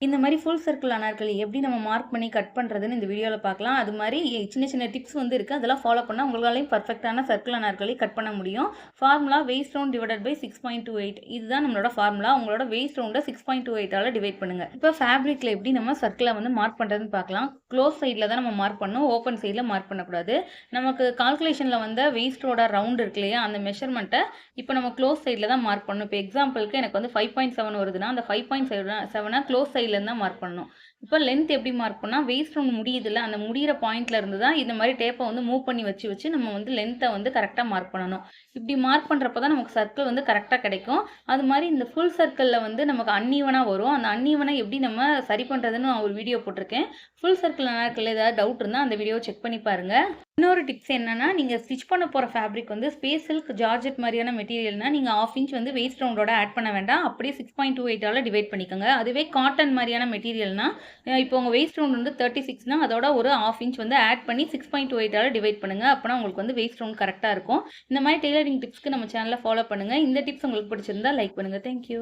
இந்த மாதிரி full circle Anarkali எப்படி நம்ம மார்க் பண்ணி கட் பண்ணுறதுன்னு இந்த வீடியோவில் பார்க்கலாம். அது மாதிரி சின்ன சின்ன டிப்ஸ் வந்து இருக்குது. அதெல்லாம் ஃபாலோ பண்ணால் உங்களாலையும் பர்ஃபெக்டான சர்க்கிள் அனார்கலி கட் பண்ண முடியும். Formula waist round divided by 6.28. இதுதான் நம்மளோட ஃபார்முலா. உங்களோட வெயிஸ்ட் ரவுண்டை 6.28ஆல் டிவைட் பண்ணுங்கள். இப்போ ஃபேப்ரிக்கில் எப்படி நம்ம சர்க்கிளை வந்து மார்க் பண்ணுறதுன்னு பார்க்கலாம். க்ளோஸ் சைடில் தான் நம்ம மார்க் பண்ணணும், ஓப்பன் சைடில் மார்க் பண்ணக்கூடாது. நமக்கு கால்குலேஷனில் வந்து வெயிஸ்டோட ரவுண்ட் இருக்கு இல்லையா, அந்த மெஷர்மெண்ட்டை இப்போ நம்ம க்ளோஸ் சைடில் தான் மார்க் பண்ணணும். இப்போ எக்ஸாம்பிளுக்கு எனக்கு வந்து 5.7 வருதுன்னா அந்த 5.7 க்ளோஸ் சைடில் தான் மார்க் பண்ணணும். இப்போ லென்த் எப்படி மார்க் பண்ணால் வெயிஸ்ட் ரவுண்ட் முடியுதுல்ல, அந்த முடிகிற பாயிண்ட்ல இருந்து தான் இந்த மாதிரி டேப்பை வந்து மூவ் பண்ணி வச்சு நம்ம வந்து லென்த்தை வந்து கரெக்டாக மார்க் பண்ணணும். இப்படி மார்க் பண்ணுறப்ப தான் நமக்கு சர்க்கிள் வந்து கரெக்டாக கிடைக்கும். அது மாதிரி இந்த ஃபுல் சர்க்கிளில் வந்து நமக்கு அன்ஈவனாக வரும். அந்த அன்ஈவனை எப்படி நம்ம சரி பண்ணுறதுன்னு நான் ஒரு வீடியோ போட்டிருக்கேன். ஃபுல் சர்க்கிள் அனார்கலியில் ஏதாவது டவுட் இருந்தால் அந்த வீடியோவை செக் பண்ணி பாருங்கள். இன்னொரு டிப்ஸ் என்னன்னா, நீங்கள் ஸ்டிச் பண்ண போகிற ஃபேப்ரிக் வந்து ஸ்பேஸ் சில்க் ஜார்ஜெட் மாதிரியான மெட்டீரியல்னா நீங்கள் 1/2 இன்ச் வந்து வெயிஸ்ட் ரவுண்டோட ஆட் பண்ண வேண்டாம். அப்படியே 6.28ஆல் டிவைட் பண்ணிக்கோங்க. அதுவே காட்டன் மாதிரியான மெட்டீரியல்னா இப்போ உங்கள் வெயிஸ்ட் ரவுண்ட் வந்து 36னா அதோட ஒரு 1/2 இன்ச் வந்து ஆட் பண்ணி 6.28ஆல் டிவைட் பண்ணுங்கள். அப்போனா உங்களுக்கு வந்து வெயிஸ்ட் ரவுண்ட் கரெக்டாக இருக்கும். இந்த மாதிரி டெய்லரிங் டிப்ஸ்க்கு நம்ம சேனலை ஃபாலோ பண்ணுங்கள். இந்த டிப்ஸ் உங்களுக்கு பிடிச்சிருந்தா லைக் பண்ணுங்கள். தேங்க்யூ.